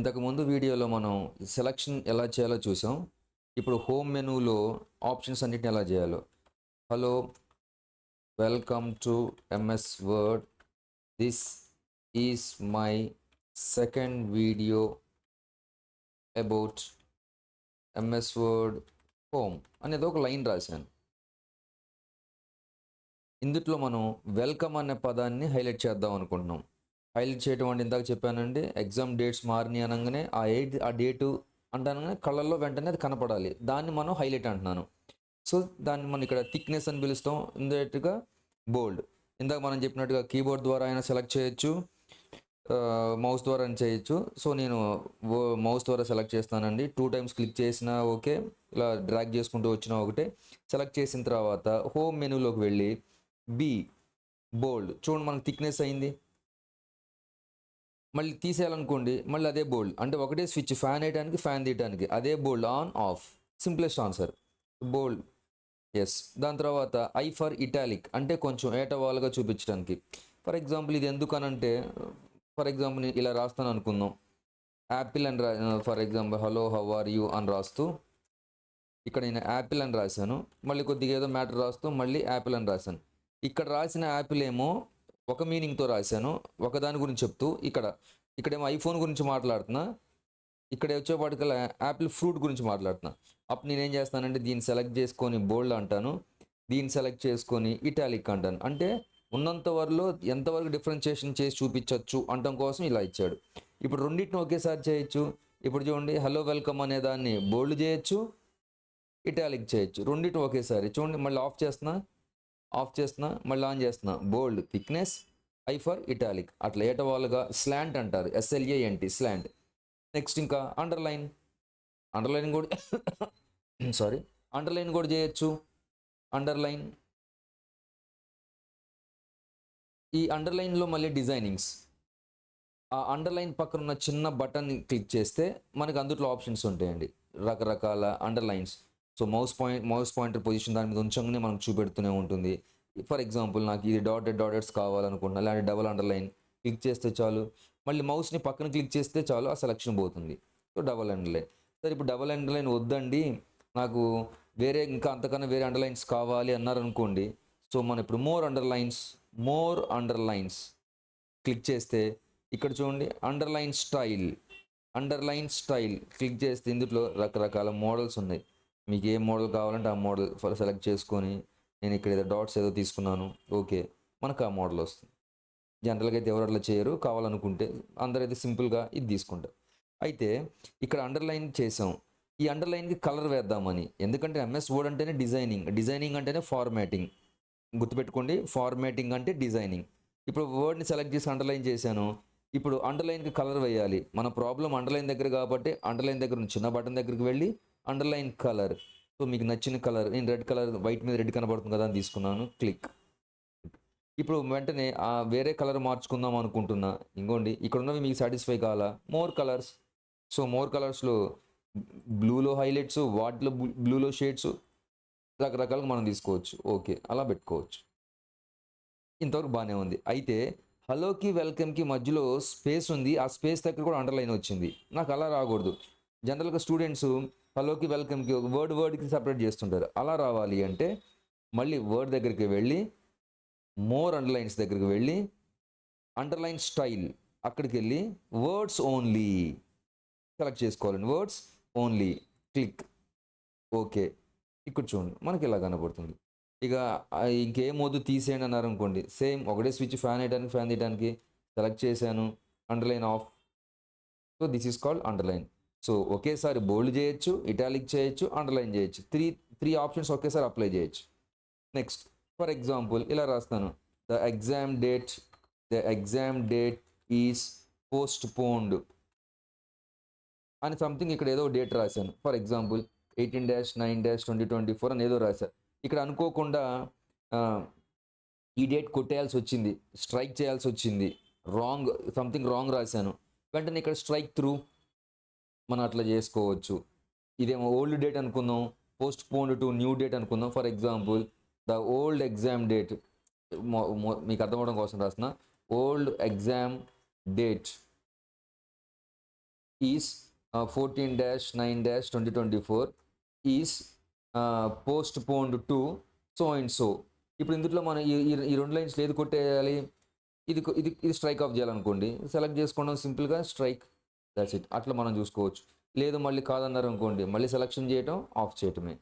ఇంతకుముందు వీడియోలో మనం సెలక్షన్ ఎలా చేయాలో చూసాం. ఇప్పుడు హోమ్ మెనూలో ఆప్షన్స్ అన్నిటిని ఎలా చేయాలో. Hello, welcome to MS word. This is my second video about MS word home అనేది ఒక లైన్ రాశాను. ఇందులో మనం వెల్కమ్ అనే పదాన్ని హైలైట్ చేద్దాం అనుకుంటున్నాం. హైలైట్ చేయడం అంటే ఇందాక చెప్పానండి, ఎగ్జామ్ డేట్స్ మారినాయి అనగానే ఆ డేటు అంటానగానే కళ్ళల్లో వెంటనే అది కనపడాలి. దాన్ని మనం హైలైట్ అంటున్నాను. సో దాన్ని మనం ఇక్కడ థిక్నెస్ అని పిలుస్తాం, ఇండైరెక్ట్గా బోల్డ్. ఇందాక మనం చెప్పినట్టుగా కీబోర్డ్ ద్వారా అయినా సెలెక్ట్ చేయొచ్చు, మౌస్ ద్వారా చేయొచ్చు. సో నేను మౌస్ ద్వారా సెలెక్ట్ చేస్తానండి. 2 టైమ్స్ క్లిక్ చేసినా ఓకే, ఇలా డ్రాగ్ చేసుకుంటూ వచ్చినా ఒకటే. సెలెక్ట్ చేసిన తర్వాత హోమ్ మెనూలోకి వెళ్ళి బి బోల్డ్ చూడండి, మనకు థిక్నెస్ అయింది. మళ్ళీ తీసేయాలనుకోండి, మళ్ళీ అదే బోల్డ్. అంటే ఒకటే స్విచ్, ఫ్యాన్ వేయడానికి ఫ్యాన్ తీయడానికి, అదే bold, on off. Simplest answer bold. Yes. దాని తర్వాత ఐ ఫర్ ఇటాలిక్ అంటే కొంచెం ఏటవాలుగా చూపించడానికి. ఫర్ ఎగ్జాంపుల్ ఇది ఎందుకనంటే, ఫర్ ఎగ్జాంపుల్ ఇలా రాస్తాను అనుకుందాం. యాపిల్ అని for example hello how are you అని రాస్తూ ఇక్కడ నేను యాపిల్ అని రాశాను. మళ్ళీ కొద్దిగా ఏదో మ్యాటర్ రాస్తూ మళ్ళీ యాపిల్ అని రాశాను. ఇక్కడ రాసిన యాపిల్ ఏమో ఒక మీనింగ్తో రాశాను, ఒకదాని గురించి చెప్తూ. ఇక్కడేమో ఐఫోన్ గురించి మాట్లాడుతున్నా, ఇక్కడ వచ్చేపాటికల్లా యాపిల్ ఫ్రూట్ గురించి మాట్లాడుతున్నా. అప్పుడు నేనేం చేస్తానంటే దీన్ని సెలెక్ట్ చేసుకొని బోల్డ్ అంటాను, దీన్ని సెలెక్ట్ చేసుకొని ఇటాలిక్ అంటాను. అంటే ఉన్నంత వరలో ఎంతవరకు డిఫరెన్షియేషన్ చేసి చూపించవచ్చు అంటం కోసం ఇలా ఇచ్చాడు. ఇప్పుడు రెండింటిని ఒకేసారి చేయొచ్చు. ఇప్పుడు చూడండి, హలో వెల్కమ్ అనే దాన్ని బోల్డ్ చేయొచ్చు, ఇటాలిక్ చేయొచ్చు, రెండింటిని ఒకేసారి. చూడండి, మళ్ళీ ఆఫ్ చేస్తున్నా, మళ్ళీ ఆన్ చేస్తున్నా. బోల్డ్, థిక్నెస్, ఐ ఫర్ ఇటాలిక్. అట్లా ఏటవాలుగా స్లాంట్ అంటారు, SLANT, స్లాంట్. నెక్స్ట్ ఇంకా అండర్లైన్ కూడా సారీ, అండర్లైన్ కూడా చేయొచ్చు. అండర్లైన్, ఈ అండర్లైన్లో మళ్ళీ డిజైనింగ్స్. ఆ అండర్లైన్ పక్కన ఉన్న చిన్న బటన్ని క్లిక్ చేస్తే మనకు అందులో ఆప్షన్స్ ఉంటాయండి, రకరకాల underlines. So mouse pointer position దాని మీద ఉంచగానే మనకు చూపెడుతూనే ఉంటుంది. ఫర్ ఎగ్జాంపుల్ నాకు ఇది డాటెడ్స్ కావాలనుకుంటున్నా, లేదంటే డబుల్ అండర్లైన్ క్లిక్ చేస్తే చాలు. మళ్ళీ మౌస్ని పక్కన క్లిక్ చేస్తే చాలు, ఆ సెలక్షన్ పోతుంది. So double underline. సరే, ఇప్పుడు డబుల్ అండర్లైన్ వద్దండి, నాకు ఇంకా అంతకన్నా వేరే అండర్లైన్స్ కావాలి అన్నారనుకోండి. సో మనం ఇప్పుడు మోర్ అండర్లైన్స్ క్లిక్ చేస్తే ఇక్కడ చూడండి, అండర్లైన్ స్టైల్ క్లిక్ చేస్తే ఇందులో రకరకాల మోడల్స్ ఉన్నాయి. మీకు ఏ మోడల్ కావాలంటే ఆ మోడల్ సెలెక్ట్ చేసుకొని, నేను ఇక్కడ ఏదో డాట్స్ ఏదో తీసుకున్నాను, ఓకే, మనకు ఆ మోడల్ వస్తుంది. జనరల్గా అయితే ఎవరు అట్లా చేయరు, కావాలనుకుంటే అందరైతే సింపుల్గా ఇది తీసుకుంటారు. అయితే ఇక్కడ అండర్లైన్ చేసాం, ఈ అండర్లైన్కి కలర్ వేద్దామని. ఎందుకంటే ఎంఎస్ వర్డ్ అంటేనే డిజైనింగ్ అంటేనే ఫార్మాటింగ్. గుర్తుపెట్టుకోండి, ఫార్మాటింగ్ అంటే డిజైనింగ్. ఇప్పుడు వర్డ్ని సెలెక్ట్ చేసి అండర్లైన్ చేశాను. ఇప్పుడు అండర్లైన్కి కలర్ వేయాలి. మన ప్రాబ్లం అండర్లైన్ దగ్గర కాబట్టి అండర్లైన్ దగ్గర నుంచి చిన్న బటన్ దగ్గరికి వెళ్ళి అండర్లైన్ కలర్. సో మీకు నచ్చిన కలర్, నేను రెడ్ కలర్, వైట్ మీద రెడ్ కనబడుతుంది కదా అని తీసుకున్నాను, క్లిక్. ఇప్పుడు వెంటనే వేరే కలర్ మార్చుకుందాం అనుకుంటున్నా, ఇంకోండి ఇక్కడ ఉన్నవి మీకు సాటిస్ఫై కావాలా, మోర్ కలర్స్. సో మోర్ కలర్స్లో బ్లూలో హైలైట్స్, వాటిలో బ్లూలో షేడ్స్, రకరకాలుగా మనం తీసుకోవచ్చు. ఓకే, అలా పెట్టుకోవచ్చు. ఇంతవరకు బాగానే ఉంది. అయితే హలోకి వెల్కమ్కి మధ్యలో స్పేస్ ఉంది, ఆ స్పేస్ దగ్గర కూడా అండర్లైన్ వచ్చింది. నాకు అలా రాకూడదు. జనరల్గా స్టూడెంట్స్ హలోకి వెల్కమ్కి ఒక వర్డ్కి సపరేట్ చేస్తుంటారు. అలా రావాలి అంటే మళ్ళీ వర్డ్ దగ్గరికి వెళ్ళి, మోర్ అండర్లైన్స్ దగ్గరికి వెళ్ళి, అండర్లైన్ స్టైల్ అక్కడికి వెళ్ళి వర్డ్స్ ఓన్లీ సెలెక్ట్ చేసుకోవాలండి. Words only, click. ఓకే, ఇక్కడ చూడండి మనకి ఇలా కనబడుతుంది. ఇక ఇంకేం వద్దు తీసేయండి అన్నారు అనుకోండి, సేమ్ ఒకటే స్విచ్, ఫ్యాన్ వేయడానికి ఫ్యాన్ తీయడానికి. సెలెక్ట్ చేశాను, underline off. So this is called underline. So ఒకేసారి బోల్డ్ చేయొచ్చు, ఇటాలిక్ చేయొచ్చు, అండర్లైన్ చేయొచ్చు. త్రీ ఆప్షన్స్ ఒకేసారి అప్లై చేయొచ్చు. నెక్స్ట్, ఫర్ ఎగ్జాంపుల్ ఇలా రాస్తాను, the exam date is postponed అని సంథింగ్. ఇక్కడ ఏదో డేట్ రాశాను, ఫర్ ఎగ్జాంపుల్ 18-9-2024 అని ఏదో రాశాను. ఇక్కడ అనుకోకుండా ఈ డేట్ కొట్టేయాల్సి వచ్చింది, స్ట్రైక్ చేయాల్సి వచ్చింది, సంథింగ్ రాంగ్ రాశాను. వెంటనే ఇక్కడ స్ట్రైక్ త్రూ మనం అట్లా చేసుకోవచ్చు. ఇదేమో ఓల్డ్ డేట్ అనుకుందాం, postponed to new date అనుకుందాం. For example the old exam date, మీకు అర్థమవడం కోసం రాసిన old exam date is 14-9-2024 is postponed to so and so. ఇప్పుడు ఇందులో మనం ఈ రెండు లైన్స్ ఏది కొట్టేయాలి, ఇది స్ట్రైక్ ఆఫ్ చేయాలనుకోండి, సెలెక్ట్ చేసుకోవడం సింపుల్గా స్ట్రైక్, దట్స్ ఇట్. అట్లా మనం చూసుకోవచ్చు. లేదు మళ్ళీ కాదన్నారు అనుకోండి, మళ్ళీ సెలెక్షన్ చేయటం, ఆఫ్ చేయటమే.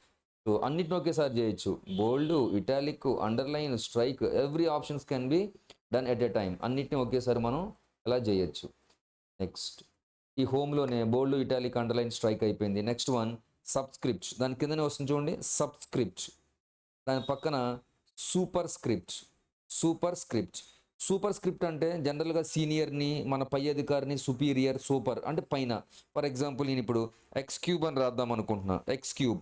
సో అన్నిటిని ఒకేసారి చేయొచ్చు. Bold, italic, underline, strike, every options can be done at a time. అన్నిటిని ఒకేసారి మనం అలా చేయొచ్చు. నెక్స్ట్ ఈ హోమ్లోనే బోల్డ్, ఇటాలిక్, అండర్లైన్, స్ట్రైక్ అయిపోయింది. Next one subscript. దాని కిందనే వస్తుంది చూడండి, సబ్స్క్రిప్ట్. దాని పక్కన సూపర్ స్క్రిప్ట్. సూపర్ స్క్రిప్ట్ అంటే జనరల్గా సీనియర్ని, మన పై అధికారిని సుపీరియర్, సూపర్ అంటే పైన. ఫర్ ఎగ్జాంపుల్ నేను ఇప్పుడు ఎక్స్ క్యూబ్ అని రాద్దాం అనుకుంటున్నా. ఎక్స్ క్యూబ్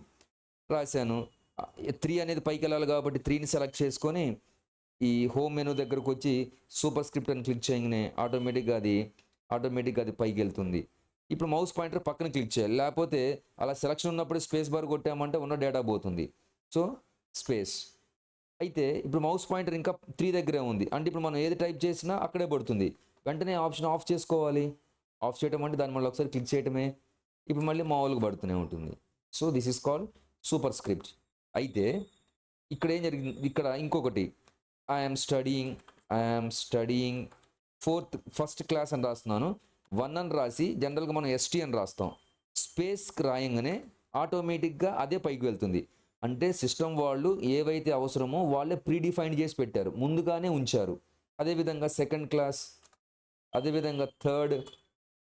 రాశాను. 3 అనేది పైకి వెళ్ళాలి కాబట్టి 3ని సెలెక్ట్ చేసుకొని ఈ హోమ్ మెనూ దగ్గరకు వచ్చి సూపర్ స్క్రిప్ట్ అని క్లిక్ చేయగానే ఆటోమేటిక్గా అది పైకి వెళ్తుంది. ఇప్పుడు మౌస్ పాయింటర్ పక్కన క్లిక్ చేయాలి, లేకపోతే అలా సెలక్షన్ ఉన్నప్పుడు స్పేస్ బార్ కొట్టామంటే ఉన్న డేటా పోతుంది. So space. అయితే ఇప్పుడు మౌస్ పాయింటర్ ఇంకా 3 దగ్గరే ఉంది అంటే ఇప్పుడు మనం ఏది టైప్ చేసినా అక్కడే పడుతుంది. వెంటనే ఆప్షన్ ఆఫ్ చేసుకోవాలి. ఆఫ్ చేయటం అంటే దాని మళ్ళీ ఒకసారి క్లిక్ చేయటమే. ఇప్పుడు మళ్ళీ మామూలుగా పడుతూనే ఉంటుంది. So this is called super script. అయితే ఇక్కడ ఏం జరిగింది, ఇక్కడ ఇంకొకటి ఐఎమ్ స్టడీయింగ్ ఫస్ట్ క్లాస్ అని రాస్తున్నాను. 1 అని రాసి జనరల్గా మనం ఎస్టీ అని రాస్తాం. స్పేస్కి రాయంగానే ఆటోమేటిక్గా అదే పైకి వెళ్తుంది. అంటే సిస్టమ్ వాళ్ళు ఏవైతే అవసరమో వాళ్ళే ప్రీడిఫైన్ చేసి పెట్టారు, ముందుగానే ఉంచారు. అదేవిధంగా సెకండ్ క్లాస్, అదేవిధంగా థర్డ్,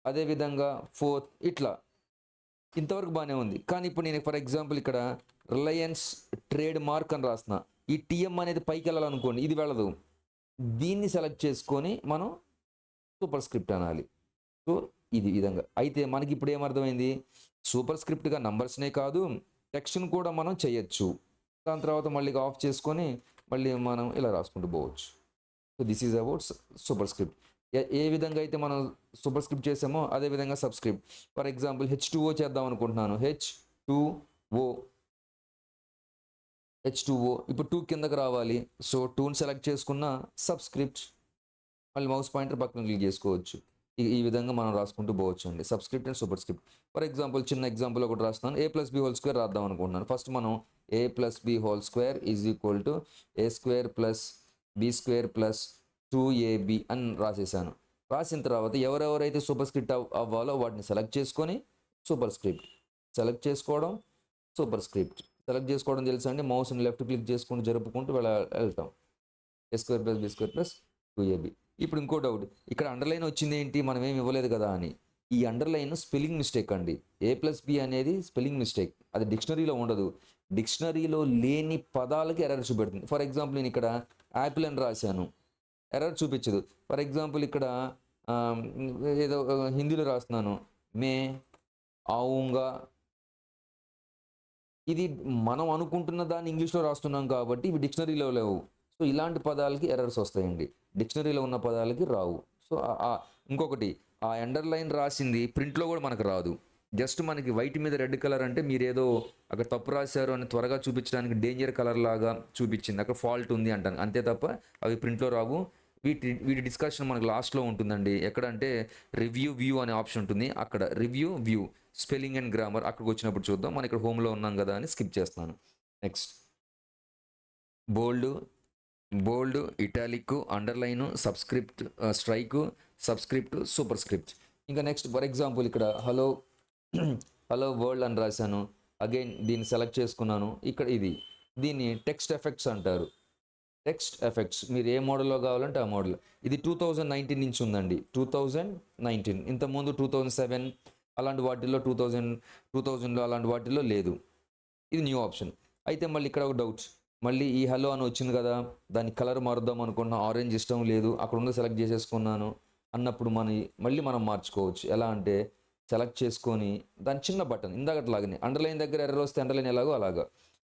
అదేవిధంగా ఫోర్త్, ఇట్లా ఇంతవరకు బాగానే ఉంది. కానీ ఇప్పుడు నేను ఫర్ ఎగ్జాంపుల్ ఇక్కడ రిలయన్స్ ట్రేడ్ మార్క్ అని రాస్తున్నా. ఈ టీఎం అనేది పైకి వెళ్ళాలనుకోండి, ఇది వెళ్ళదు. దీన్ని సెలెక్ట్ చేసుకొని మనం సూపర్ స్క్రిప్ట్ అనాలి. సో ఇది విధంగా. అయితే మనకి ఇప్పుడు ఏమర్థమైంది, సూపర్ స్క్రిప్ట్గా నంబర్స్నే కాదు టెక్స్ట్ని కూడా మనం చేయొచ్చు. దాని తర్వాత మళ్ళీ ఆఫ్ చేసుకొని మళ్ళీ మనం ఇలా రాసుకుంటూ పోవచ్చు. So this is about superscript. ఏ విధంగా అయితే మనం సూపర్ స్క్రిప్ట్ చేసామో అదే విధంగా సబ్స్క్రిప్ట్. ఫర్ ఎగ్జాంపుల్ H2O చేద్దాం అనుకుంటున్నాను. H2O ఇప్పుడు 2 కిందకి రావాలి. సో 2ని సెలెక్ట్ చేసుకున్న సబ్స్క్రిప్ట్, మళ్ళీ మౌస్ పాయింటర్ పక్కన క్లిక్ చేసుకోవచ్చు. ఈ విధంగా మనం రాసుకుంటూ పోవచ్చు అండి, subscript and super script. For example చిన్న ఎగ్జాంపుల్ ఒకటి రాస్తున్నాను. A+B² రాద్దాం అనుకుంటున్నాను. ఫస్ట్ మనం A+B² is equal to A² + B² + 2AB అని రాసేసాను. రాసిన తర్వాత ఎవరెవరైతే సూపర్ స్క్రిప్ట్ అవ్వాలో వాటిని సెలెక్ట్ చేసుకొని సూపర్ స్క్రిప్ట్ సెలెక్ట్ చేసుకోవడం, సూపర్ స్క్రిప్ట్ సెలెక్ట్ చేసుకోవడం తెలుసా అండి. మౌస్ని లెఫ్ట్ క్లిక్ చేసుకుంటూ జరుపుకుంటూ వెళ్తాం. A² + B² + 2AB. ఇప్పుడు ఇంకో డౌట్, ఇక్కడ అండర్లైన్ వచ్చింది ఏంటి, మనం ఏమి ఇవ్వలేదు కదా అని. ఈ అండర్లైన్ స్పెల్లింగ్ మిస్టేక్ అండి. A+B అనేది స్పెల్లింగ్ మిస్టేక్, అది డిక్షనరీలో ఉండదు. డిక్షనరీలో లేని పదాలకి ఎర్రర్ చూపెడుతుంది. ఫర్ ఎగ్జాంపుల్ నేను ఇక్కడ యాపిల్ అని రాశాను, ఎర్రర్ చూపించదు. ఫర్ ఎగ్జాంపుల్ ఇక్కడ ఏదో హిందీలో రాస్తున్నాను, మే ఆవుంగా, ఇది మనం అనుకుంటున్న దాన్ని ఇంగ్లీష్లో రాస్తున్నాం కాబట్టి ఇవి డిక్షనరీలో లేవు. సో ఇలాంటి పదాలకి ఎర్రర్స్ వస్తాయండి, డిక్షనరీలో ఉన్న పదాలకి రావు. సో ఇంకొకటి, ఆ అండర్లైన్ రాసింది ప్రింట్లో కూడా మనకు రాదు. జస్ట్ మనకి వైట్ మీద రెడ్ కలర్ అంటే మీరేదో అక్కడ తప్పు రాశారు అని త్వరగా చూపించడానికి డేంజర్ కలర్ లాగా చూపించింది, అక్కడ ఫాల్ట్ ఉంది అంటాను, అంతే తప్ప అవి ప్రింట్లో రావు. వీటి డిస్కషన్ మనకు లాస్ట్లో ఉంటుందండి. ఎక్కడంటే వ్యూ అనే ఆప్షన్ ఉంటుంది, అక్కడ వ్యూ స్పెల్లింగ్ అండ్ గ్రామర్ అక్కడికి వచ్చినప్పుడు చూద్దాం. మనం ఇక్కడ హోమ్లో ఉన్నాం కదా అని స్కిప్ చేస్తున్నాను. Next bold, italic, underline, subscript, strike, subscript, superscript. ఇంకా నెక్స్ట్ ఫర్ ఎగ్జాంపుల్ ఇక్కడ హలో వరల్డ్ అని రాశాను. అగైన్ దీన్ని సెలెక్ట్ చేసుకున్నాను. ఇక్కడ దీన్ని టెక్స్ట్ ఎఫెక్ట్స్ అంటారు. టెక్స్ట్ ఎఫెక్ట్స్ మీరు ఏ మోడల్లో కావాలంటే ఆ మోడల్. ఇది 2019 నుంచి ఉందండి, 2019. ఇంతకుముందు 2007 అలాంటి వాటిల్లో 2000లో అలాంటి వాటిల్లో లేదు. ఇది న్యూ ఆప్షన్. అయితే మళ్ళీ ఇక్కడ ఒక డౌట్, మళ్ళీ ఈ హలో అని వచ్చింది కదా, దాని కలర్ మారుద్దాం అనుకున్నా, ఆరెంజ్ ఇష్టం లేదు, అక్కడ ఉన్న సెలెక్ట్ చేసేసుకున్నాను అన్నప్పుడు మళ్ళీ మనం మార్చుకోవచ్చు. ఎలా అంటే సెలెక్ట్ చేసుకొని దాని చిన్న బటన్ ఇందాకట్లాగానే అండర్లైన్ దగ్గర ఎర్రర్ వస్తే అండర్లైన్ ఎలాగో అలాగా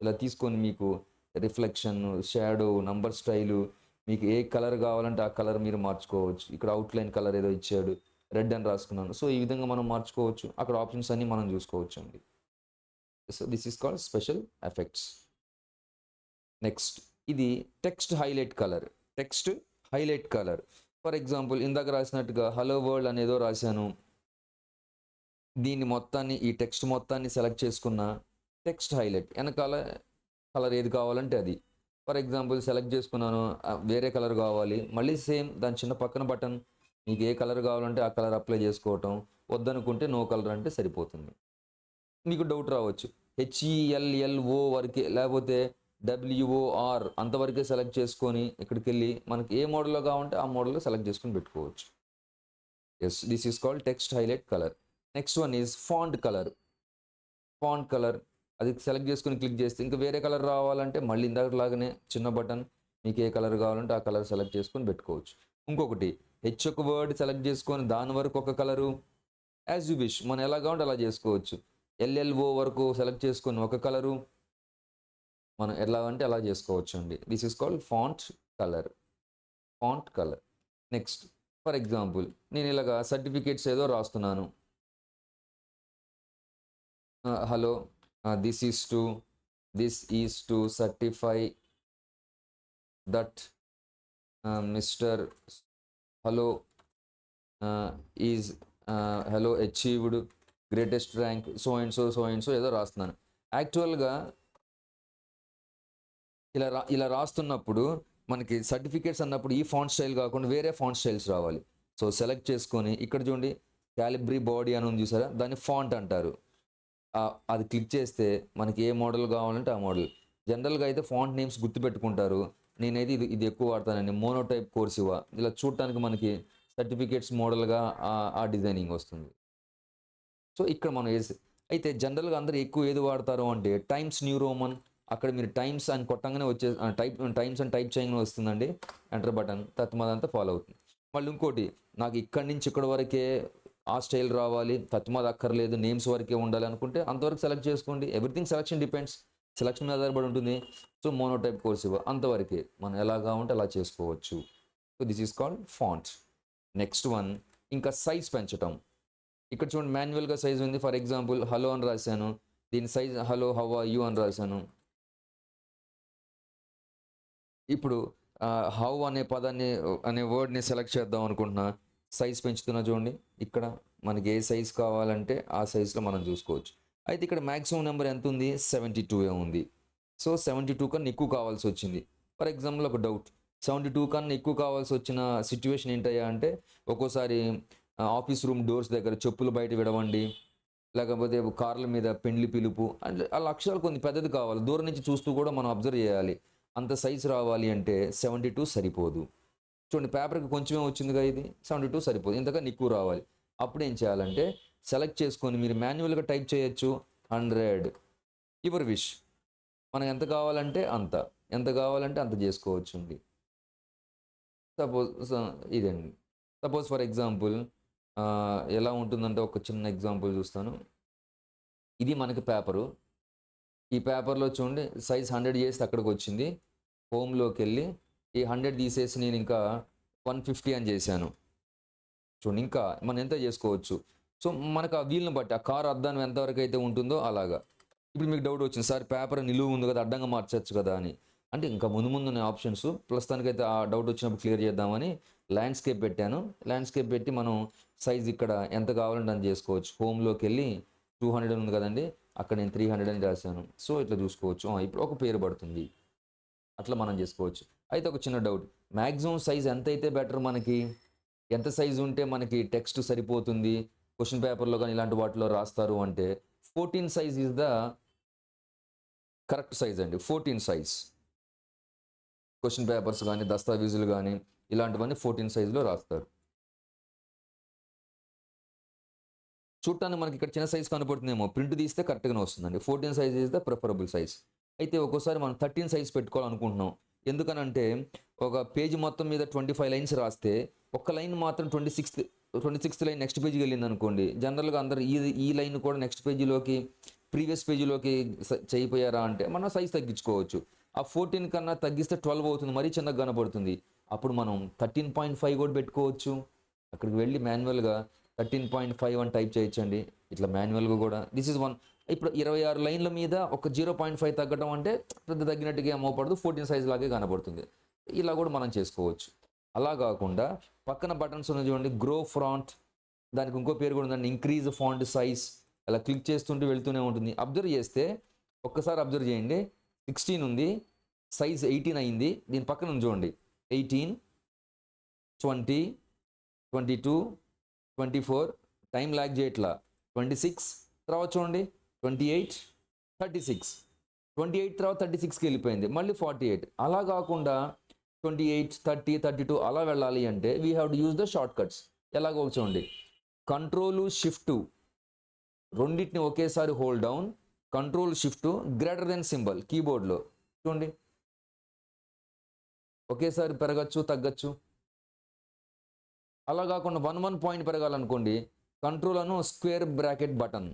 ఇలా తీసుకొని మీకు రిఫ్లెక్షన్, షాడో, నంబర్ స్టైలు, మీకు ఏ కలర్ కావాలంటే ఆ కలర్ మీరు మార్చుకోవచ్చు. ఇక్కడ అవుట్లైన్ కలర్ ఏదో ఇచ్చాడు, రెడ్ అని రాసుకున్నాను. సో ఈ విధంగా మనం మార్చుకోవచ్చు. అక్కడ ఆప్షన్స్ అన్నీ మనం చూసుకోవచ్చు అండి. So this is called special effects. Next ఇది text highlight colour. For example ఇందాక రాసినట్టుగా హలో వరల్డ్ అనేదో రాశాను. దీన్ని మొత్తాన్ని ఈ టెక్స్ట్ మొత్తాన్ని సెలెక్ట్ చేసుకున్న టెక్స్ట్ హైలైట్ వెనకాల కలర్ ఏది కావాలంటే అది. ఫర్ ఎగ్జాంపుల్ సెలెక్ట్ చేసుకున్నాను, వేరే కలర్ కావాలి, మళ్ళీ సేమ్ దాని చిన్న పక్కన బటన్ మీకు ఏ కలర్ కావాలంటే ఆ కలర్ అప్లై చేసుకోవటం, వద్దనుకుంటే నో కలర్ అంటే సరిపోతుంది. మీకు డౌట్ రావచ్చు, HELLO వరకే లేకపోతే WOR అంతవరకే సెలెక్ట్ చేసుకొని ఇక్కడికి వెళ్ళి మనకి ఏ మోడల్లో కావాలంటే ఆ మోడల్లో సెలెక్ట్ చేసుకొని పెట్టుకోవచ్చు. Yes, this is called text highlight colour. Next one is font colour. Font colour అది సెలెక్ట్ చేసుకొని క్లిక్ చేస్తే ఇంకా వేరే కలర్ రావాలంటే మళ్ళీ ఇందాకలాగానే చిన్న బటన్ మీకు ఏ కలర్ కావాలంటే ఆ కలర్ సెలెక్ట్ చేసుకొని పెట్టుకోవచ్చు. ఇంకొకటి ఒక వర్డ్ సెలెక్ట్ చేసుకొని దాని వరకు ఒక కలరు, యాజ్ యూ విష్ మనం ఎలా కావాలంటే అలా చేసుకోవచ్చు. LLO వరకు సెలెక్ట్ చేసుకొని ఒక కలరు మనం ఎలా అంటే అలా చేసుకోవచ్చు అండి. This is called font colour. Font colour. Next for example నేను ఇలాగా సర్టిఫికేట్స్ ఏదో రాస్తున్నాను. Hello, this is to certify that Mr. Hello is hello achieved greatest rank so and so ఏదో రాస్తున్నాను. యాక్చువల్గా ఇలా రాస్తున్నప్పుడు మనకి సర్టిఫికేట్స్ అన్నప్పుడు ఈ ఫాంట్ స్టైల్ కాకుండా వేరే ఫాంట్ స్టైల్స్ రావాలి. సో సెలెక్ట్ చేసుకొని ఇక్కడ చూడండి క్యాలిబ్రీ బాడీ అని ఉంది చూసారా, దాన్ని ఫాంట్ అంటారు. అది క్లిక్ చేస్తే మనకి ఏ మోడల్ కావాలంటే ఆ మోడల్. జనరల్గా అయితే ఫాంట్ నేమ్స్ గుర్తుపెట్టుకుంటారు. నేనైతే ఇది ఎక్కువ వాడతానండి, మోనోటైప్ కోర్సివా. ఇలా చూడటానికి మనకి సర్టిఫికేట్స్ మోడల్గా ఆ డిజైనింగ్ వస్తుంది. సో ఇక్కడ మనం అయితే జనరల్గా అందరూ ఎక్కువ ఏది వాడతారు అంటే టైమ్స్ న్యూ రోమన్. అక్కడ మీరు టైమ్స్ అని కొట్టంగానే టైమ్స్ అని టైప్ చేయగానే వస్తుందండి ఎంటర్ బటన్, తత్మదంతా ఫాలో అవుతుంది. మళ్ళీ ఇంకోటి నాకు ఇక్కడి నుంచి ఇక్కడ వరకే ఆ స్టైల్ రావాలి, తత్మాది అక్కర్లేదు, నేమ్స్ వరకే ఉండాలి అనుకుంటే అంతవరకు సెలెక్ట్ చేసుకోండి. ఎవ్రీథింగ్ సెలెక్షన్ డిపెండ్స్, సెలెక్షన్ మీద ఆధారపడి ఉంటుంది. సో మోనోటైప్ కోర్సివా అంతవరకే మనం ఎలాగా ఉంటే అలా చేసుకోవచ్చు. So this is called font. Next one ఇంకా సైజ్ పెంచటం. ఇక్కడ చూడండి మాన్యువల్గా సైజ్ ఉంది. ఫర్ ఎగ్జాంపుల్ హలో అని రాశాను, దీని size hello how are you అని రాశాను. ఇప్పుడు హౌ అనే వర్డ్ని సెలెక్ట్ చేద్దాం అనుకుంటున్నా, సైజ్ పెంచుతున్నా చూడండి. ఇక్కడ మనకి ఏ సైజ్ కావాలంటే ఆ సైజ్లో మనం చూసుకోవచ్చు. అయితే ఇక్కడ మ్యాక్సిమం నెంబర్ ఎంత ఉంది, 72 ఉంది. సో 72 కన్నా ఎక్కువ కావాల్సి వచ్చింది. ఫర్ ఎగ్జాంపుల్ ఒక డౌట్, 72 కన్నా ఎక్కువ కావాల్సి వచ్చిన సిచ్యువేషన్ ఏంటయ్యా అంటే ఒక్కోసారి ఆఫీస్ రూమ్ డోర్స్ దగ్గర చెప్పులు బయట విడవండి, లేకపోతే కార్ల మీద పెండ్లి పిలుపు అంటే ఆ అక్షరాలు కొన్ని పెద్దది కావాలి, దూరం నుంచి చూస్తూ కూడా మనం అబ్జర్వ్ చేయాలి. అంత సైజు రావాలి అంటే 72 సరిపోదు. చూడండి పేపర్కి కొంచెమే వచ్చిందిగా, ఇది 72 సరిపోదు, ఇంతకన్నా ఎక్కువ రావాలి. అప్పుడు ఏం చేయాలంటే సెలెక్ట్ చేసుకొని మీరు మాన్యువల్గా టైప్ చేయొచ్చు 100, యువర్ విష్. మనకు ఎంత కావాలంటే అంత చేసుకోవచ్చు అండి. సపోజ్ ఇదండి, సపోజ్ ఫర్ ఎగ్జాంపుల్ ఎలా ఉంటుందంటే ఒక చిన్న ఎగ్జాంపుల్ చూస్తాను. ఇది మనకి పేపరు, ఈ పేపర్లో చూడండి సైజ్ 100 చేస్తే అక్కడికి వచ్చింది. హోమ్లోకి వెళ్ళి ఈ 100 తీసేసి నేను ఇంకా 150 అని చేశాను. చూడండి ఇంకా మనం ఎంత చేసుకోవచ్చు. సో మనకు ఆ వీల్ని బట్టి ఆ కారు అద్దానం ఎంతవరకు అయితే ఉంటుందో అలాగా. ఇప్పుడు మీకు డౌట్ వచ్చింది, సార్ పేపర్ నిలువు ఉంది కదా అడ్డంగా మార్చచ్చు కదా అని. అంటే ఇంకా ముందు ఆప్షన్స్ ప్రస్తుతానికైతే ఆ డౌట్ వచ్చినప్పుడు క్లియర్ చేద్దామని ల్యాండ్స్కేప్ పెట్టాను. ల్యాండ్స్కేప్ పెట్టి మనం సైజ్ ఇక్కడ ఎంత కావాలంటే అంత చేసుకోవచ్చు. హోమ్లోకి వెళ్ళి 200 ఉంది కదండి, అక్కడ నేను 300 అని రాశాను. సో ఇట్లా చూసుకోవచ్చు, ఇప్పుడు ఒక పేరు పడుతుంది. అట్లా మనం చేసుకోవచ్చు. అయితే ఒక చిన్న డౌట్, మ్యాక్సిమం సైజ్ ఎంత అయితే బెటర్, మనకి ఎంత సైజు ఉంటే మనకి టెక్స్ట్ సరిపోతుంది క్వశ్చన్ పేపర్లో కానీ ఇలాంటి వాటిలో రాస్తారు అంటే 14 size is the correct size అండి. 14 సైజ్ క్వశ్చన్ పేపర్స్ కానీ దస్తావేజులు కానీ ఇలాంటివన్నీ 14 సైజులో రాస్తారు. చూడటానికి మనకి ఇక్కడ చిన్న సైజ్ కనపడుతుందేమో, ప్రింట్ తీస్తే కరెక్ట్గానే వస్తుందండి. 14 size is the preferable size. అయితే ఒక్కోసారి మనం 13 సైజ్ పెట్టుకోవాలనుకుంటున్నాం. ఎందుకనంటే ఒక పేజీ మొత్తం మీద 25 లైన్స్ రాస్తే ఒక్క లైన్ మాత్రం 26th లైన్ నెక్స్ట్ పేజీకి వెళ్ళింది అనుకోండి, జనరల్గా అందరూ ఈ లైన్ కూడా నెక్స్ట్ పేజీలోకి ప్రీవియస్ పేజీలోకి చేయిపోయారా అంటే మనం సైజ్ తగ్గించుకోవచ్చు. ఆ 14 కన్నా తగ్గిస్తే 12 అవుతుంది, మరీ చిన్నగా కనపడుతుంది. అప్పుడు మనం 13.5 కూడా పెట్టుకోవచ్చు. అక్కడికి వెళ్ళి మాన్యువల్గా 13.5 అని టైప్ చేయొచ్చండి, ఇట్లా మాన్యువల్గా కూడా. This is one. ఇప్పుడు 26 లైన్ల మీద ఒక 0.5 తగ్గడం అంటే పెద్ద తగ్గినట్టుగా ఏమవుపడదు, 14 సైజ్ లాగే కనబడుతుంది. ఇలా కూడా మనం చేసుకోవచ్చు. అలా కాకుండా పక్కన బటన్స్ ఉన్నాయి చూడండి, గ్రో ఫాంట్, దానికి ఇంకో పేరు కూడా ఉందండి, ఇంక్రీజ్ ఫాంట్ సైజ్. అలా క్లిక్ చేస్తుంటూ వెళ్తూనే ఉంటుంది. అబ్జర్వ్ చేస్తే ఒక్కసారి అబ్జర్వ్ చేయండి, 16 ఉంది, సైజ్ 18 అయింది. దీని పక్కన ఉంది చూడండి, 18, 20, 22, 24, టైం ల్యాగ్ చేయట్లా, 26, తర్వాత చూడండి 28, 36, 28 తర్వాత 36కి వెళ్ళిపోయింది, మళ్ళీ 48. అలా కాకుండా 28, 30, 32 అలా వెళ్ళాలి అంటే we have to use the shortcuts. ఎలాగో చూడండి, కంట్రోల్ షిఫ్ట్ రెండింటిని ఒకేసారి hold down, control shift greater than symbol కీబోర్డ్లో చూడండి, ఒకేసారి పెరగచ్చు తగ్గచ్చు. అలా కాకుండా 1 పాయింట్ పెరగాలనుకోండి, కంట్రోల్ అను స్క్వేర్ బ్రాకెట్ బటన్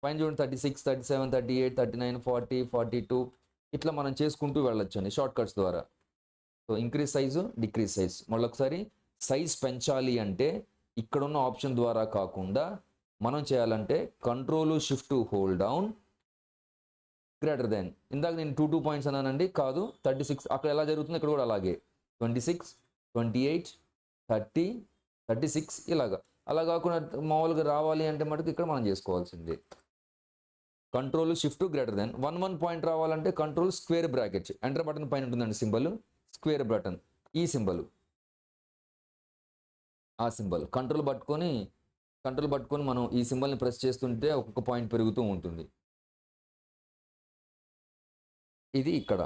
పైన చూడండి, 36, 37, 38, 39, 40, 42 ఇట్లా మనం చేసుకుంటూ వెళ్ళొచ్చు అండి షార్ట్ కట్స్ ద్వారా. So increase size, decrease size. మళ్ళొకసారి సైజ్ పెంచాలి అంటే ఇక్కడున్న ఆప్షన్ ద్వారా కాకుండా మనం చేయాలంటే control shift hold down greater than. ఇందాక నేను 2 పాయింట్స్ అన్నానండి, కాదు 36. అక్కడ ఎలా జరుగుతుంది ఇక్కడ కూడా అలాగే 26, 28, 30, 36 ఇలాగా. అలా కాకుండా మామూలుగా రావాలి అంటే మటుకు ఇక్కడ మనం చేసుకోవాల్సింది control shift greater than. 1 point రావాలంటే control square bracket, enter button పైన ఉంటుందండి సింబల్, స్క్వేర్ బటన్, ఈ సింబల్, ఆ సింబల్ కంట్రోల్ పట్టుకొని మనం ఈ సింబల్ని ప్రెస్ చేస్తుంటే ఒక్కొక్క పాయింట్ పెరుగుతూ ఉంటుంది. ఇది ఇక్కడ.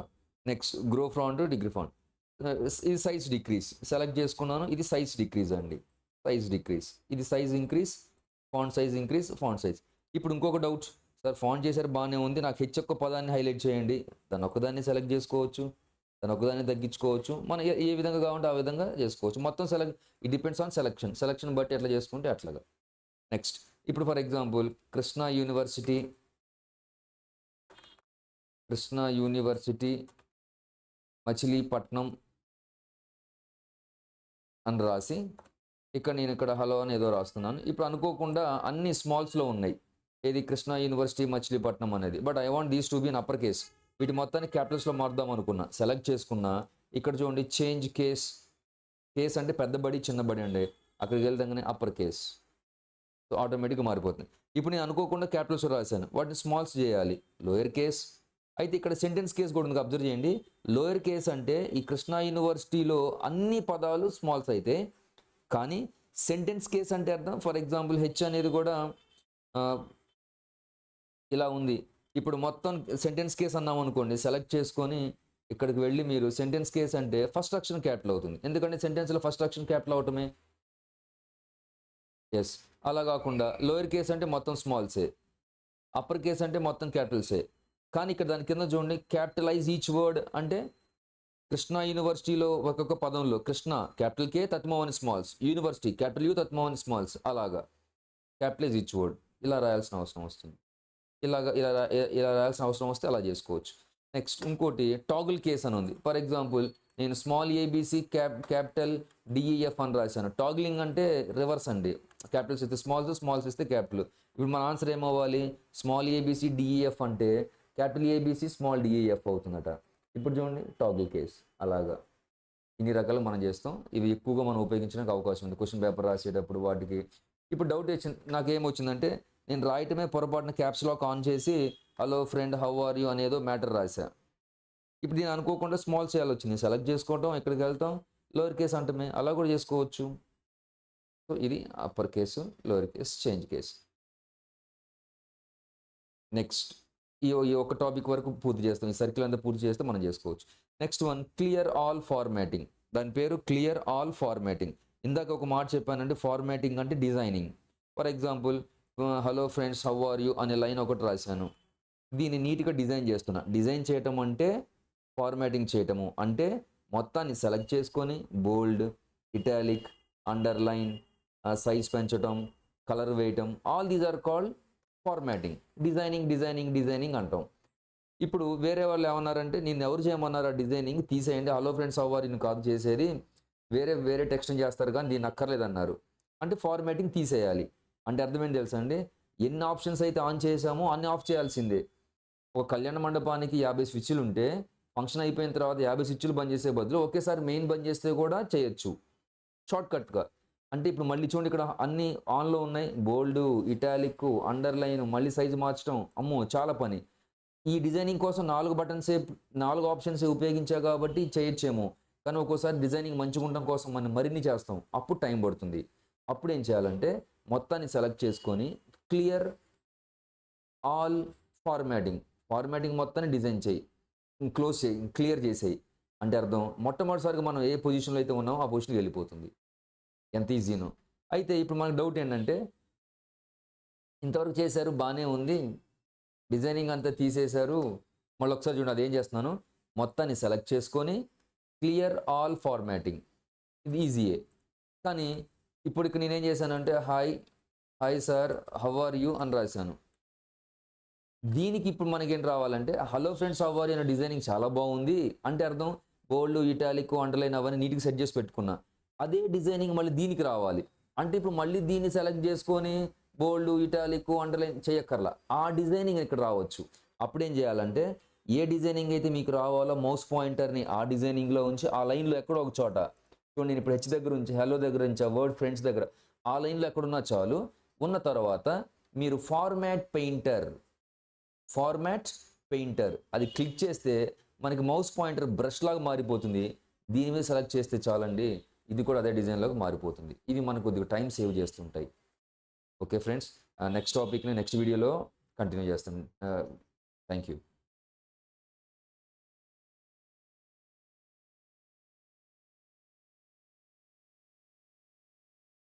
Next grow font, degree font. ఇది సైజ్ డిక్రీజ్ సెలెక్ట్ చేసుకున్నాను, ఇది సైజ్ డిక్రీజ్ అండి, సైజ్ డిక్రీజ్. ఇది size increase, font size increase, font size. ఇప్పుడు ఇంకొక డౌట్, సార్ ఫాంట్ చేశారు బాగానే ఉంది, నాకు హెచ్ ఒక్క పదాన్ని హైలైట్ చేయండి. దాని ఒక్కదాన్ని సెలెక్ట్ చేసుకోవచ్చు, దాని ఒక్కదాన్ని తగ్గించుకోవచ్చు, మనం ఏ విధంగా కావాలంటే ఆ విధంగా చేసుకోవచ్చు. మొత్తం ఇట్ డిపెండ్స్ ఆన్ సెలెక్షన్ బట్టి ఎట్లా చేసుకుంటే అట్లాగా. నెక్స్ట్ ఇప్పుడు for example Krishna university Machilipatnam అని రాసి నేను ఇక్కడ హలో అని ఏదో రాస్తున్నాను. ఇప్పుడు అనుకోకుండా అన్ని స్మాల్స్లో ఉన్నాయి, ఏది కృష్ణా యూనివర్సిటీ మచిలీపట్నం అనేది. But I want these to be in upper case. వీటి మొత్తాన్ని క్యాపిటల్స్లో మారుద్దాం అనుకున్నా, సెలెక్ట్ చేసుకున్నా. ఇక్కడ చూడండి చేంజ్ కేస్ అంటే పెద్ద బడి చిన్న బడి అండి, అక్కడికి వెళ్తాగానే అప్పర్ కేస్. సో ఆటోమేటిక్గా మారిపోతుంది. ఇప్పుడు నేను అనుకోకుండా క్యాపిటల్స్ రాశాను, వాటిని స్మాల్స్ చేయాలి, లోయర్ కేస్. అయితే ఇక్కడ సెంటెన్స్ కేస్ కూడా ఉంది, అబ్జర్వ్ చేయండి. లోయర్ కేస్ అంటే ఈ కృష్ణా యూనివర్సిటీలో అన్ని పదాలు స్మాల్స్ అయితే, కానీ సెంటెన్స్ కేస్ అంటే అర్థం, ఫర్ ఎగ్జాంపుల్ హెచ్ అనేది కూడా ఇలా ఉంది. ఇప్పుడు మొత్తం సెంటెన్స్ కేస్ అన్నాం అనుకోండి, సెలెక్ట్ చేసుకొని ఇక్కడికి వెళ్ళి మీరు సెంటెన్స్ కేస్ అంటే ఫస్ట్ అక్షరం క్యాపిటల్ అవుతుంది, ఎందుకంటే సెంటెన్స్లో ఫస్ట్ అక్షరం క్యాపిటల్ అవటమే. ఎస్, అలా కాకుండా లోయర్ కేస్ అంటే మొత్తం స్మాల్సే, అప్పర్ కేస్ అంటే మొత్తం క్యాపిటల్సే. కానీ ఇక్కడ దాని కింద చూడండి, క్యాపిటలైజ్ ఈచ్ వర్డ్ అంటే కృష్ణా యూనివర్సిటీలో ఒక్కొక్క పదంలో కృష్ణ క్యాపిటల్ కే తత్మవని స్మాల్స్, యూనివర్సిటీ క్యాపిటల్ యూ తత్మవని స్మాల్స్, అలాగా క్యాపిటలైజ్ ఈచ్ వర్డ్ ఇలా రాయాల్సిన అవసరం వస్తుంది. ఇలా రాయాల్సిన అవసరం వస్తే అలా చేసుకోవచ్చు. నెక్స్ట్ ఇంకోటి టాగుల్ కేస్ అని ఉంది. ఫర్ ఎగ్జాంపుల్ నేను స్మాల్ ఏబీసీ క్యాపిటల్ డిఈఎఫ్ అని రాశాను. టాగ్లింగ్ అంటే రివర్స్ అండి, క్యాపిటల్స్ ఇస్తే స్మాల్స్ ఇస్తే క్యాపిటల్. ఇప్పుడు మన ఆన్సర్ ఏమవ్వాలి, స్మాల్ ఏబీసీ డిఈఎఫ్ అంటే క్యాపిటల్ ఏబీసీ స్మాల్ డిఈఎఫ్ అవుతుందట. ఇప్పుడు చూడండి టాగుల్ కేస్. అలాగా ఇన్ని రకాలు మనం చేస్తాం. ఇవి ఎక్కువగా మనం ఉపయోగించడానికి అవకాశం ఉంది క్వశ్చన్ పేపర్ రాసేటప్పుడు వాటికి. ఇప్పుడు డౌట్ వచ్చింది, నాకేమొచ్చిందంటే నేను రాయటమే పొరపాటున క్యాప్స్ లాక్ ఆన్ చేసి hello friend how are you అనేదో మ్యాటర్ రాశా. ఇప్పుడు నేను అనుకోకుండా స్మాల్ చేయాలి వచ్చింది, సెలెక్ట్ చేసుకోవటం, ఎక్కడికి వెళ్తాం లోయర్ కేస్ అంటమే, అలా కూడా చేసుకోవచ్చు. సో ఇది upper case, lower case, change case. Next ఈ ఒక టాపిక్ వరకు పూర్తి చేస్తాం, ఈ సర్కిల్ అంతా పూర్తి చేస్తే మనం చేసుకోవచ్చు. Next one clear all formatting. దాని పేరు క్లియర్ ఆల్ ఫార్మాటింగ్. ఇందాక ఒక మాట చెప్పానంటే ఫార్మాటింగ్ అంటే designing. For example hello friends how are you అనే లైన్ ఒకటి రాశాను, దీన్ని నీట్గా డిజైన్ చేస్తున్నా. డిజైన్ చేయటం అంటే ఫార్మాటింగ్ చేయటము అంటే మొత్తాన్ని సెలెక్ట్ చేసుకొని బోల్డ్, ఇటాలిక్, అండర్లైన్, సైజ్ పెంచటం, కలర్ వేయటం, all these are called formatting. Designing అంటాం. ఇప్పుడు వేరే వాళ్ళు ఏమన్నారంటే నేను ఎవరు చేయమన్నారు ఆ డిజైనింగ్ తీసేయండి, hello friends how are you కాదు చేసేది, వేరే టెక్స్ట్ చేస్తారు కానీ దీన్ని అక్కర్లేదన్నారు. అంటే ఫార్మాటింగ్ తీసేయాలి అంటే అర్థమేంటి తెలుసా అండి, ఎన్ని ఆప్షన్స్ అయితే ఆన్ చేసామో అన్ని ఆఫ్ చేయాల్సిందే. ఒక కళ్యాణ మండపానికి 50 స్విచ్లు ఉంటే ఫంక్షన్ అయిపోయిన తర్వాత 50 స్విచ్లు బంద్ చేసే బదులు ఒకేసారి మెయిన్ బంద్ చేస్తే కూడా చేయొచ్చు షార్ట్ కట్గా. అంటే ఇప్పుడు మళ్ళీ చూడండి, ఇక్కడ అన్ని ఆన్లో ఉన్నాయి, బోల్డ్, ఇటాలిక్, అండర్లైన్, మళ్ళీ సైజు మార్చడం, అమ్మో చాలా పని. ఈ డిజైనింగ్ కోసం 4 బటన్సే 4 ఆప్షన్సే ఉపయోగించా కాబట్టి చేయొచ్చేమో, కానీ ఒక్కోసారి డిజైనింగ్ మంచిగా ఉండడం కోసం మనం మరిన్ని చేస్తాం, అప్పుడు టైం పడుతుంది. అప్పుడు ఏం చేయాలంటే మొత్తాన్ని సెలెక్ట్ చేసుకొని క్లియర్ ఆల్ ఫార్మాటింగ్ మొత్తాన్ని డిజైన్ చేయి, క్లోజ్ చేయి, క్లియర్ చేసేయి. అంటే అర్థం మొట్టమొదటిసారిగా మనం ఏ పొజిషన్లో అయితే ఉన్నామో ఆ పొజిషన్కి వెళ్ళిపోతుంది. ఎంత ఈజీనో. అయితే ఇప్పుడు మనకు డౌట్ ఏంటంటే, ఇంతవరకు చేశారు బాగానే ఉంది, డిజైనింగ్ అంతా తీసేశారు, మళ్ళీ ఒకసారి చూడండి అదేం చేస్తున్నాను, మొత్తాన్ని సెలెక్ట్ చేసుకొని క్లియర్ ఆల్ ఫార్మాటింగ్, ఇది ఈజీయే. కానీ ఇప్పుడు ఇక్కడ నేనేం చేశానంటే hi sir how are you అని రాశాను. దీనికి ఇప్పుడు మనకేం రావాలంటే hello friends how are you అనే డిజైనింగ్ చాలా బాగుంది అంటే అర్థం బోల్డ్, ఇటాలిక్, అండర్లైన్ అవన్నీ నీట్గా సెట్ చేసి పెట్టుకున్నా. అదే డిజైనింగ్ మళ్ళీ దీనికి రావాలి అంటే ఇప్పుడు మళ్ళీ దీన్ని సెలెక్ట్ చేసుకొని బోల్డ్, ఇటాలిక్, అండర్లైన్ చేయక్కర్లా, ఆ డిజైనింగ్ ఇక్కడ రావచ్చు. అప్పుడేం చేయాలంటే ఏ డిజైనింగ్ అయితే మీకు రావాలో మౌస్ పాయింటర్ని ఆ డిజైనింగ్లో ఉంచి ఆ లైన్లో ఎక్కడో ఒక చోట చూడండి, నేను ఇప్పుడు హెచ్ దగ్గర ఉంచి హలో దగ్గర ఉంచి వర్డ్ ఫ్రెండ్స్ దగ్గర ఆ లైన్లో ఎక్కడున్నా చాలు. ఉన్న తర్వాత మీరు ఫార్మాట్ పెయింటర్ అది క్లిక్ చేస్తే మనకి మౌస్ పాయింటర్ బ్రష్ లాగా మారిపోతుంది. దీని మీద సెలెక్ట్ చేస్తే చాలండి, ఇది కూడా అదే డిజైన్లోకి మారిపోతుంది. ఇవి మనకు కొద్దిగా టైం సేవ్ చేస్తుంటాయి. ఓకే ఫ్రెండ్స్, నెక్స్ట్ టాపిక్ని నెక్స్ట్ వీడియోలో కంటిన్యూ చేస్తాను. Thank you.